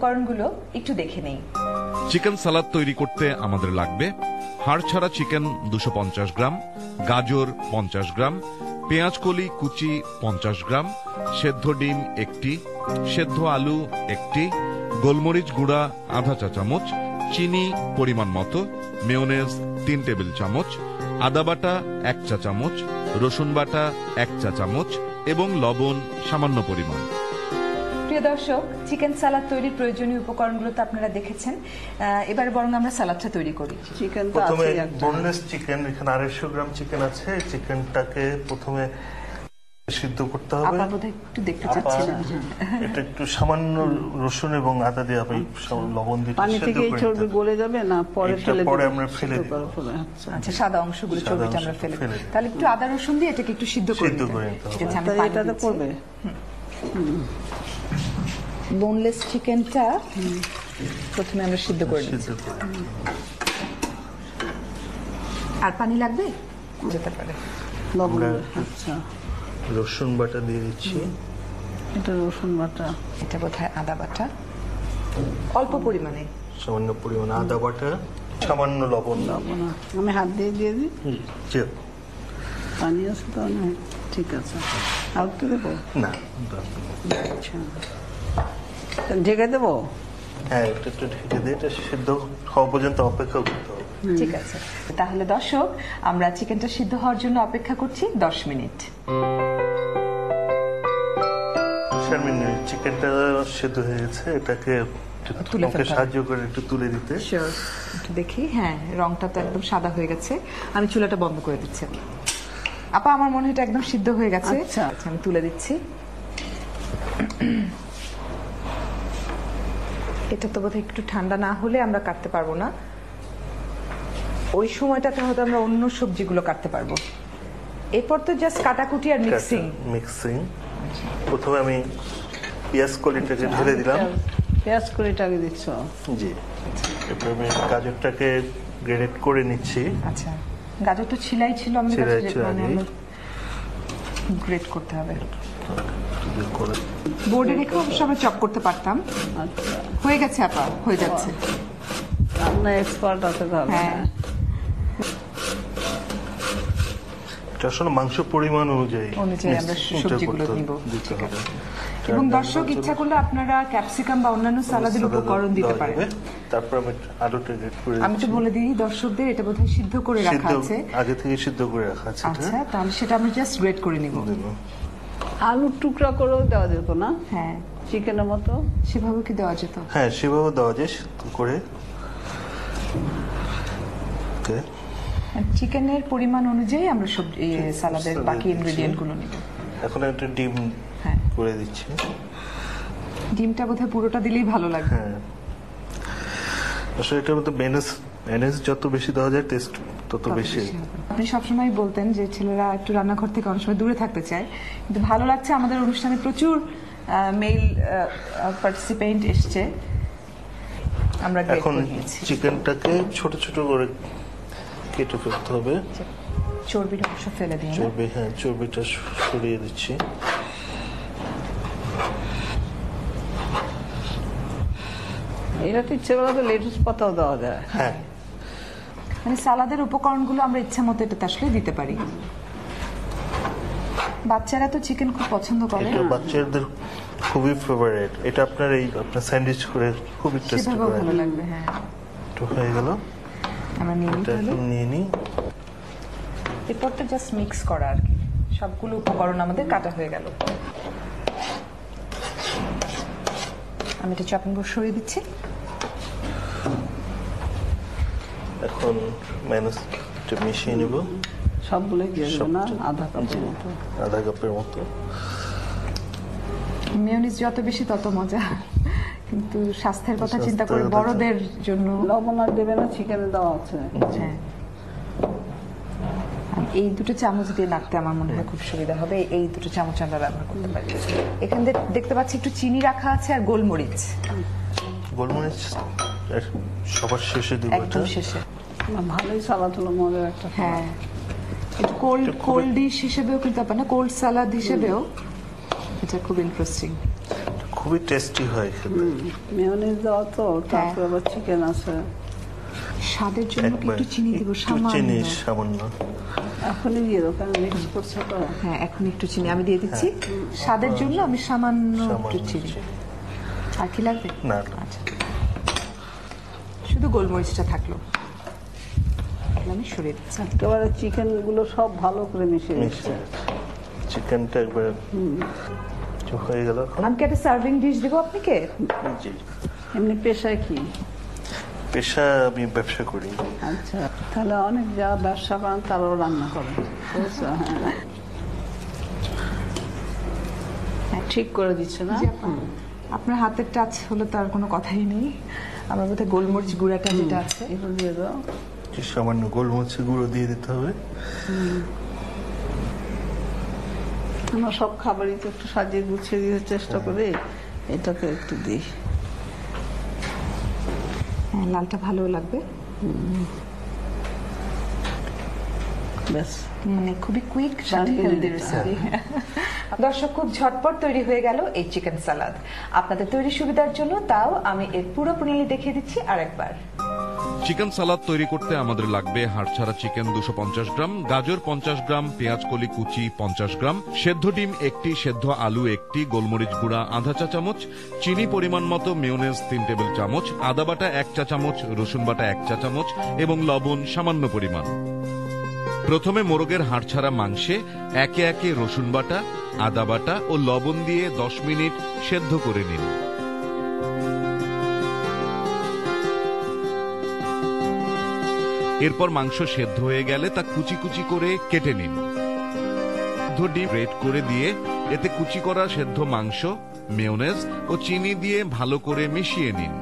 উপকরণগুলো একটু দেখে নেই। চিকেন সালাদ তৈরি করতে আমাদের লাগবে হাড় ছাড়া চিকেন 250 গ্রাম, গাজর 50 গ্রাম, পেঁয়াজ কলি কুচি 50 গ্রাম, সেদ্ধ ডিম 1টি, সেদ্ধ আলু 1টি, গোলমরিচ গুঁড়া আধা চা চামচ, চিনি পরিমাণ মতো, মেয়োনেজ 3 টেবিল চামচ, আদা বাটা 1 চা চামচ, রসুন বাটা 1 চা চামচ এবং লবণ সামান্য পরিমাণ। প্রিয় দর্শক, চিকেন সালাদ তৈরির প্রয়োজনীয় উপকরণগুলো তো আপনারা দেখেছেন। এবারে বরং আমরা সালাদটা তৈরি করি। প্রথমে বোনলেস চিকেন, এখানে 250 গ্রাম চিকেন আছে। চিকেনটাকে প্রথমে সিদ্ধ করতে হবে। একটু দেখতে চাচ্ছি না, এটা একটু সামান্য রসুন এবং আদা দিয়ে আপনি লবণ দিয়ে পানি থেকে চর্বি গলে যাবে না, পরে আমরা ফেলে দেব। আচ্ছা, সাদা অংশগুলো চর্বিটা আমরা ফেলে দেব। তাহলে একটু আদা রসুন দিয়ে এটাকে একটু সিদ্ধ করে নিতে হবে। এটাতে পড়বে বোনলেস চিকেনটা প্রথমে আমরা সিদ্ধ করে নিচ্ছি। আর পানি লাগবে যেতে পারে। আচ্ছা, রসুন বাটা দিয়ে দিচ্ছি। এটা রসুন বাটা, এটা বোধহয় আদা বাটা অল্প পরিমাণে, সামান্য পরিমাণে আদা বাটা, সামান্য লবণ। আমি হাত দিয়ে দিয়ে দিই। পানি আছে তো? ঠিক আছে, আর একটু দেবো না? আচ্ছা, ঢেকে দেবো? হ্যাঁ, একটু ঢেকে দিয়ে এটা সিদ্ধ হওয়া পর্যন্ত অপেক্ষা করতে হবে। ঠিক আছে, তাহলে দর্শক আমরা চিকেনটা সিদ্ধ হওয়ার জন্য অপেক্ষা করছি 10 মিনিট। চিকেনটা সিদ্ধ হয়ে গেছে, এটাকে সাহায্য করে একটু তুলে দিতে। একটু দেখি। হ্যাঁ, রংটা তো একদম সাদা হয়ে গেছে। আমি চুলাটা বন্ধ করে দিচ্ছি। আপা, আমার মনে হয় এটা একদম সিদ্ধ হয়ে গেছে। আচ্ছা, আমি তুলে দিচ্ছি। এটা তো বোধহয় একটু ঠান্ডা না হলে আমরা কাটতে পারবো না। ওই সময়টাতে হয়তো আমরা অন্য সবজিগুলো কাটতে পারবো। এরপর তো জাস্ট কাটাকুটি আর মিক্সিং। প্রথমে আমি পেঁয়াজ কলিটাকে ঢেলে দিলাম। পেঁয়াজ কলিটাকে দিচ্ছ? জি। এরপর আমি গাজরটাকে গ্রেড করে নিচ্ছি। আচ্ছা, গাজর তো ছিলাই ছিল, আমাদের গ্রেড করতে হবে। বোর্ডে রেখে অবশ্য আমরা চপ করতে পারতাম। আচ্ছা, হয়ে গেছে আপা, হয়ে যাচ্ছে। আপনার এক্সপার্ট আছে তাহলে। হ্যাঁ, আসলে মাংস পরিমাণ অনুযায়ী আমরা সবজিগুলো নিব। এবং দর্শক ইচ্ছা করলে আপনারা ক্যাপসিকাম বা অন্যান্য সালাদের উপকরণ দিতে পারেন। তারপর আমি আলুটা গ্রেট করে আমি তো বলে দিই দর্শকদের, এটা বোধহয় সিদ্ধ করে রাখা আছে, আগে থেকে সিদ্ধ করে রাখা আছে। আচ্ছা, তাহলে সেটা আমরা জাস্ট গ্রেট করে নিব। আলুর টুকরা করেও দেওয়া যেত না? হ্যাঁ, চিকেনের মতো সেভাবে কি দেওয়া যেত? হ্যাঁ, সেভাবে দেওয়া যায় করে। চিকেনের পরিমাণ অনুযায়ী আমরা সবজি সালাদের বাকি ইনগ্রেডিয়েন্ট গুলো নিব। এখন একটা ডিম করে দিচ্ছি। ডিমটা বোধহয় পুরোটা দিলেই ভালো লাগবে। হ্যাঁ, আসলে এটার মধ্যে মেয়োনেজ যত বেশি দেওয়া যায় টেস্ট তত বেশি। আপনি সবসময় বলতেন যে ছেলেরা একটু রান্নাঘর থেকে অনেক সময় দূরে থাকতে চায়, কিন্তু ভালো লাগছে আমাদের অনুষ্ঠানে প্রচুর মেল পার্টিসিপেন্ট এসছে। আমরা এখন চিকেনটাকে ছোট ছোট করে কেটে ফেলতে হবে। চর্বিটা অবশ্য ফেলে দিই। চর্বিটা সরিয়ে দিচ্ছি। এটাতে ইচ্ছে করলে তো লেটুস পাতাও দেওয়া যায়। হ্যাঁ, মানে সালাদের উপকরণগুলো আমরা ইচ্ছা মতো এটাতে আসলে দিতে পারি। বাচ্চারা তো চিকেন খুব পছন্দ করে। এটা বাচ্চাদের খুবই ফেভারিট। এটা আপনার স্যান্ডউইচ করে খুবই টেস্টি করে, ভালো লাগবে। হ্যাঁ, তো হয়ে গেল। আমরা নিয়ে নিই। এরপর তো জাস্ট মিক্স করা আর কি। সবগুলো উপকরণ আমাদের কাটা হয়ে গেল। আমি এটা চপিং বোর্ড সরিয়ে দিচ্ছি। এখন মেয়োনেজটা মিশিয়ে নেব। সবগুলো দিয়ে দেব না? আধা কাপের মতো। মেয়োনিজ যত বেশি তত মজা, কিন্তু স্বাস্থ্যের কথা চিন্তা করে বড়দের জন্য লবণ আর দেবে না, চিকেনে দেওয়া আছে। হ্যাঁ, এই দুটো চামচ দিয়ে নাড়তে আমার মনে হয় খুব সুবিধা হবে। এই দুটো চামচ আমরা ব্যবহার করতে পারি। এখানে দেখতে পাচ্ছি একটু চিনি রাখা আছে আর গোলমরিচ। গোলমরিচ সবার শেষে দিব, একদম শেষে। ভালোই সালাদ হলো, মজার একটা। হ্যাঁ, একটু কোল্ড ডিশ হিসেবেও কিন্তু আপনার কোল্ড সালাদ হিসেবেও এটা খুব ইন্টারেস্টিং। খুবই টেস্টি হয় খেতে। মেয়োনিজ দেওয়া তো, তারপরে আবার চিকেন আছে। স্বাদের জন্য কি একটু চিনি দিব? চিনি সামান্য। সামান্য। এখনই দিয়ে দাও, কারণ মিক্স করছে তো। হ্যাঁ, এখন একটু চিনি আমি দিয়ে দিচ্ছি। স্বাদের জন্য আমি সামান্য একটু চিনি। আর কি লাগবে? না। আচ্ছা, শুধু গোলমরিচটা থাকলো, আমি সরিয়ে দিচ্ছি। একেবারে চিকেন গুলো সব ভালো করে মিশিয়ে দিচ্ছে। চিকেনটা একবার হয়ে গেল। আমি কি একটা সার্ভিং ডিশ দেবো আপনাকে? এমনি পেশায় কি? পেশা আমি ব্যবসা করি। আচ্ছা, তাহলে অনেক যারা ব্যবসা করেন তারাও রান্না করেন, বুঝছো? হ্যাঁ, ঠিক করে দিচ্ছে না? আপনার হাতের টাচ হলে তো আর কোনো কথাই নেই। আমার বোধহয় গোলমরিচ গুঁড়াটা যেটা আছে এগুলো দিয়ে দাও। সামান্য গোলমরিচের গুঁড়ো দিয়ে দিতে হবে। আমরা সব খাবারই তো একটু সাজিয়ে গুছিয়ে দিতে চেষ্টা করি, এটাকে একটু দিই। হ্যাঁ, লালটা ভালো লাগবে। ব্যাস, মানে খুবই কুইক সাথে হেলদি রেসিপি। দর্শক, খুব ঝটপট তৈরি হয়ে গেল এই চিকেন সালাদ। আপনাদের তৈরি সুবিধার জন্য তাও আমি এর পুরো প্রণালী দেখিয়ে দিচ্ছি আরেকবার। চিকেন সালাদ তৈরি করতে আমাদের লাগবে হাড়ছাড়া চিকেন 250 গ্রাম, গাজর 50 গ্রাম, পেঁয়াজ কলি কুচি 50 গ্রাম, সেদ্ধ ডিম 1টি, সেদ্ধ আলু 1টি, গোলমরিচ গুঁড়া আধা চা চামচ, চিনি পরিমাণ মতো, মেয়োনেজ 3 টেবিল চামচ, আদা বাটা 1 চা চামচ, রসুন বাটা 1 চা চামচ এবং লবণ সামান্য পরিমাণ। প্রথমে মোরগের হাড়ছাড়া মাংসে একে একে রসুন বাটা, আদা বাটা ও লবণ দিয়ে 10 মিনিট সেদ্ধ করে নিন। এরপর মাংস সেদ্ধ হয়ে গেলে তা কুচি কুচি করে কেটে নিন। ডিম গ্রেট করে দিয়ে এতে কুচি করা সেদ্ধ মাংস, মেয়োনেজ ও চিনি দিয়ে ভালো করে মিশিয়ে নিন।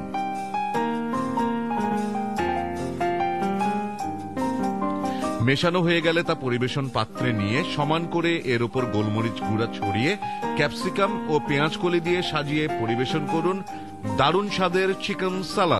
মেশানো হয়ে গেলে তা পরিবেশন পাত্রে নিয়ে সমান করে এর উপর গোলমরিচ গুঁড়া ছড়িয়ে ক্যাপসিকাম ও পেঁয়াজ কলি দিয়ে সাজিয়ে পরিবেশন করুন দারুণ স্বাদের চিকেন সালাদ।